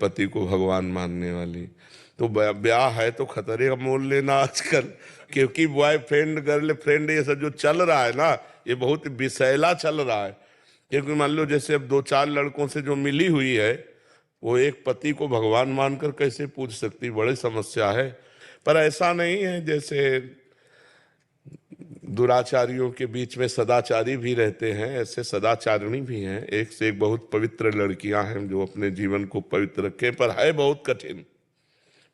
पति को भगवान मानने वाली। तो ब्याह है तो खतरे का मोल लेना आजकल, क्योंकि बॉयफ्रेंड गर्लफ्रेंड ये सब जो चल रहा है ना, ये बहुत विषैला चल रहा है। क्योंकि मान लो जैसे अब दो चार लड़कों से जो मिली हुई है, वो एक पति को भगवान मानकर कैसे पूछ सकती, बड़ी समस्या है। पर ऐसा नहीं है, जैसे दुराचारियों के बीच में सदाचारी भी रहते हैं, ऐसे सदाचारिणी भी हैं। एक से एक बहुत पवित्र लड़कियां हैं जो अपने जीवन को पवित्र रखें, पर है बहुत कठिन,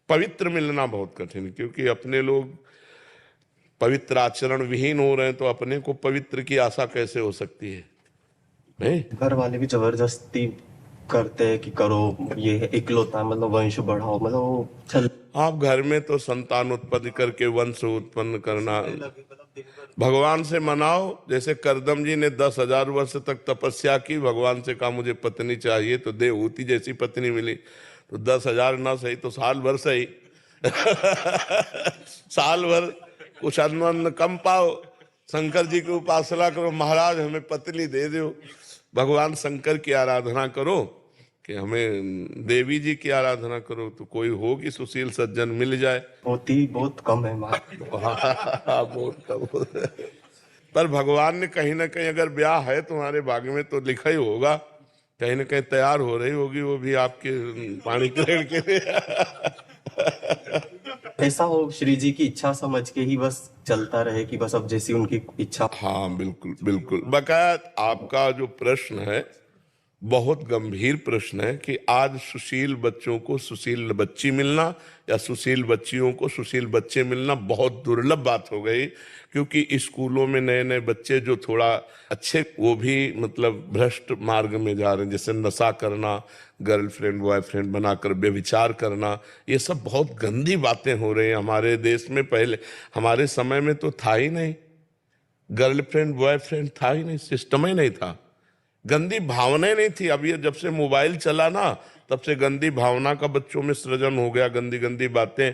पवित्र मिलना बहुत कठिन। क्योंकि अपने लोग पवित्र आचरण विहीन हो रहे हैं, तो अपने को पवित्र की आशा कैसे हो सकती है? नहीं, घर वाले भी जबरदस्ती करते हैं कि करो, ये इकलौता मतलब वंश बढ़ाओ, मतलब वो चल आप घर में तो संतान उत्पत्ति करके वंश उत्पन्न करना, भगवान से मनाओ। जैसे करदम जी ने 10,000 वर्ष तक तपस्या की, भगवान से कहा मुझे पत्नी चाहिए, तो देवहूति जैसी पत्नी मिली। तो 10,000 ना सही तो साल भर सही साल भर कुछ अन्न कम पाओ, शंकर जी की उपासना करो, महाराज हमें पत्नी दे दो। भगवान शंकर की आराधना करो कि हमें देवी जी की आराधना करो, तो कोई हो कि सुशील सज्जन मिल जाए। होती बहुत कम है माँ। बहुत कम। पर भगवान ने कहीं ना कहीं, अगर ब्याह है तुम्हारे भाग्य में तो लिखा ही होगा, कहीं ना कहीं तैयार हो रही होगी वो भी आपके पाणी ग्रहण के लिए। ऐसा हो श्री जी की इच्छा समझ के ही बस चलता रहे कि बस अब जैसी उनकी इच्छा। हाँ बिल्कुल बिल्कुल। बकाया आपका जो प्रश्न है बहुत गंभीर प्रश्न है कि आज सुशील बच्चों को सुशील बच्ची मिलना या सुशील बच्चियों को सुशील बच्चे मिलना बहुत दुर्लभ बात हो गई। क्योंकि स्कूलों में नए नए बच्चे जो थोड़ा अच्छे, वो भी मतलब भ्रष्ट मार्ग में जा रहे हैं, जैसे नशा करना, गर्लफ्रेंड बॉयफ्रेंड बनाकर व्यभिचार करना, ये सब बहुत गंदी बातें हो रही हैं हमारे देश में। पहले हमारे समय में तो था ही नहीं, गर्लफ्रेंड बॉयफ्रेंड था ही नहीं, सिस्टम ही नहीं था, गंदी भावनाएं नहीं थी। अब ये जब से मोबाइल चला ना, तब से गंदी भावना का बच्चों में सृजन हो गया, गंदी गंदी बातें।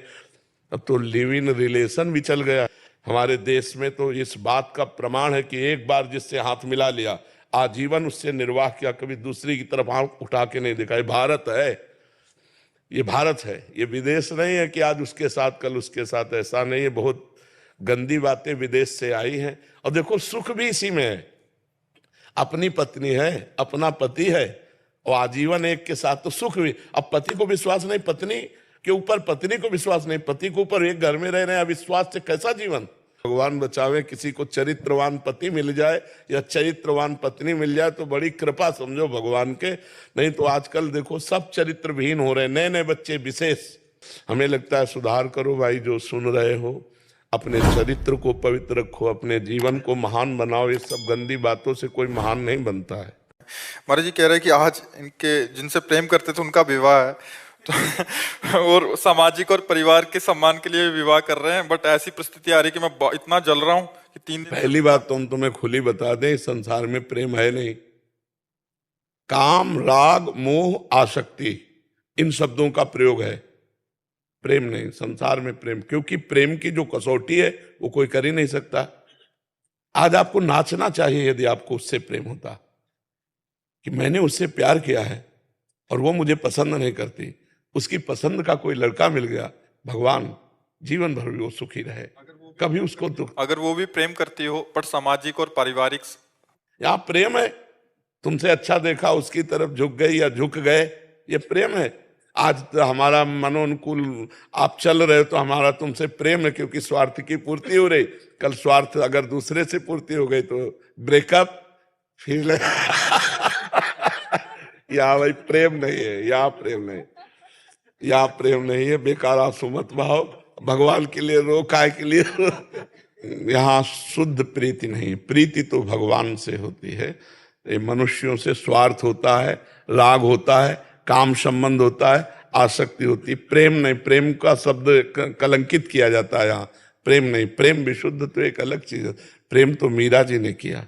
अब तो लिव इन रिलेशन भी चल गया हमारे देश में। तो इस बात का प्रमाण है कि एक बार जिससे हाथ मिला लिया, आजीवन उससे निर्वाह किया, कभी दूसरी की तरफ आंख उठा के नहीं देखा। ये भारत है, ये भारत है, ये विदेश नहीं है कि आज उसके साथ कल उसके साथ। ऐसा नहीं है, बहुत गंदी बातें विदेश से आई हैं। और देखो सुख भी इसी में है, अपनी पत्नी है, अपना पति है, और आजीवन एक के साथ, तो सुख भी। अब पति को विश्वास नहीं, पत्नी के ऊपर पत्नी को विश्वास नहीं, पति के ऊपर, एक घर में रह रहे हैं, अविश्वास से कैसा जीवन। भगवान बचावे किसी को चरित्रवान पति मिल जाए या चरित्रवान पत्नी मिल जाए तो बड़ी कृपा समझो भगवान के। नहीं तो आजकल देखो सब चरित्रविहीन हो रहे हैं, नए नए बच्चे विशेष। हमें लगता है सुधार करो भाई, जो सुन रहे हो, अपने चरित्र को पवित्र रखो, अपने जीवन को महान बनाओ। ये सब गंदी बातों से कोई महान नहीं बनता है। महाराज जी कह रहे हैं कि आज इनके जिनसे प्रेम करते थे उनका विवाह है, तो और सामाजिक और परिवार के सम्मान के लिए विवाह कर रहे हैं, बट ऐसी परिस्थिति आ रही है कि मैं इतना जल रहा हूं कि 3 दिन। पहली बात तो हम तुम्हें खुली बता दें, इस संसार में प्रेम है नहीं। काम, राग, मोह, आसक्ति, इन शब्दों का प्रयोग है, प्रेम नहीं। संसार में प्रेम, क्योंकि प्रेम की जो कसौटी है वो कोई कर ही नहीं सकता। आज आपको नाचना चाहिए यदि आपको उससे प्रेम होता, कि मैंने उससे प्यार किया है और वो मुझे पसंद नहीं करती, उसकी पसंद का कोई लड़का मिल गया, भगवान जीवन भर भी वो सुखी रहे, कभी उसको दुख। अगर वो भी प्रेम करती हो पर सामाजिक और पारिवारिक। यहाँ प्रेम है, तुमसे अच्छा देखा उसकी तरफ झुक गई या झुक गए, ये प्रेम है। आज तो हमारा मनोनुकूल आप चल रहे हो तो हमारा तुमसे प्रेम है, क्योंकि स्वार्थ की पूर्ति हो रही। कल स्वार्थ अगर दूसरे से पूर्ति हो गई तो ब्रेकअप, फिर यहाँ भाई प्रेम नहीं है, यहाँ प्रेम नहीं, यहाँ प्रेम नहीं है। बेकार आंसू मत बहाओ, भगवान के लिए रो, काय के लिए यहाँ शुद्ध प्रीति नहीं, प्रीति तो भगवान से होती है। ये मनुष्यों से स्वार्थ होता है, राग होता है, काम संबंध होता है, आसक्ति होती है, प्रेम नहीं। प्रेम का शब्द कलंकित किया जाता है यहाँ, प्रेम नहीं। प्रेम विशुद्ध तो एक अलग चीज है। प्रेम तो मीरा जी ने किया,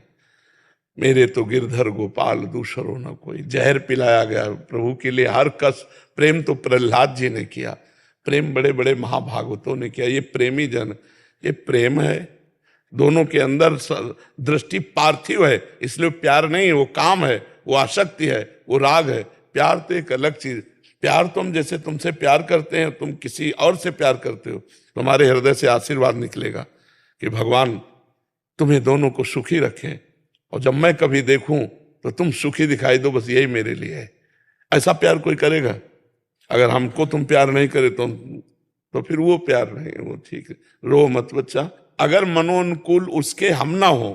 मेरे तो गिरधर गोपाल दूसरो न कोई, जहर पिलाया गया प्रभु के लिए हर कस। प्रेम तो प्रहलाद जी ने किया, प्रेम बड़े बड़े महाभागवतों ने किया। ये प्रेमी जन, ये प्रेम है। दोनों के अंदर दृष्टि पार्थिव है, इसलिए प्यार नहीं है, वो काम है, वो आसक्ति है, वो राग है। प्यार तो एक अलग चीज। प्यार तो हम जैसे तुमसे प्यार करते हैं, तुम किसी और से प्यार करते हो, तुम्हारे हृदय से आशीर्वाद निकलेगा कि भगवान तुम्हें दोनों को सुखी रखें, और जब मैं कभी देखूं तो तुम सुखी दिखाई दो, बस यही मेरे लिए है। ऐसा प्यार कोई करेगा? अगर हमको तुम प्यार नहीं करे तो फिर वो प्यार नहीं, वो ठीक है। रो मत बच्चा। अगर मनोनुकूल उसके हम ना हो,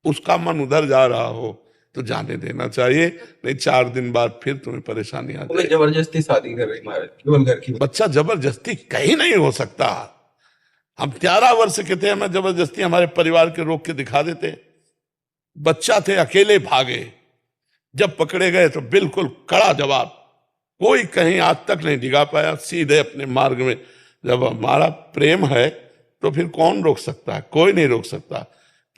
उसका मन उधर जा रहा हो, तो जाने देना चाहिए, नहीं 4 दिन बाद फिर तुम्हें परेशानी आ वो जाए। जबरदस्ती शादी कर रही महाराज, केवल घर की। बच्चा जबरदस्ती कहीं नहीं हो सकता। हम 11 वर्ष के थे, हमें जबरदस्ती हमारे परिवार के रोक के दिखा देते। बच्चा थे, अकेले भागे, जब पकड़े गए तो बिल्कुल कड़ा जवाब, कोई कहीं आज तक नहीं डिगा पाया, सीधे अपने मार्ग में। जब हमारा प्रेम है तो फिर कौन रोक सकता है? कोई नहीं रोक सकता।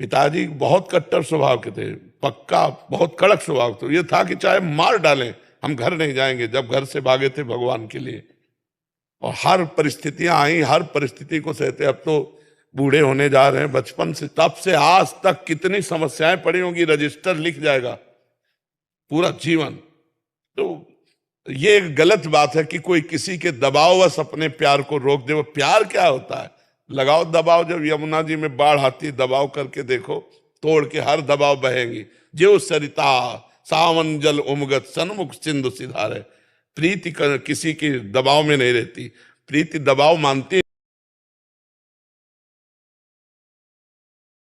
पिताजी बहुत कट्टर स्वभाव के थे, पक्का बहुत कड़क स्वभाव, तो ये था कि चाहे मार डालें हम घर नहीं जाएंगे। जब घर से भागे थे भगवान के लिए, और हर परिस्थितियां आई, हर परिस्थिति को सहते। अब तो बूढ़े होने जा रहे हैं, बचपन से तब से आज तक कितनी समस्याएं पड़ी होंगी, रजिस्टर लिख जाएगा पूरा जीवन। तो ये गलत बात है कि कोई किसी के दबाववश अपने प्यार को रोक दे। वो प्यार क्या होता है? लगाओ दबाव। जब यमुना जी में बाढ़ आती, दबाव करके देखो, तोड़ के हर दबाव बहेंगी। जो सरिता सावन जल उमगत सन्मुख सिंधु सिधारे। प्रीति किसी की दबाव में नहीं रहती, प्रीति दबाव मानती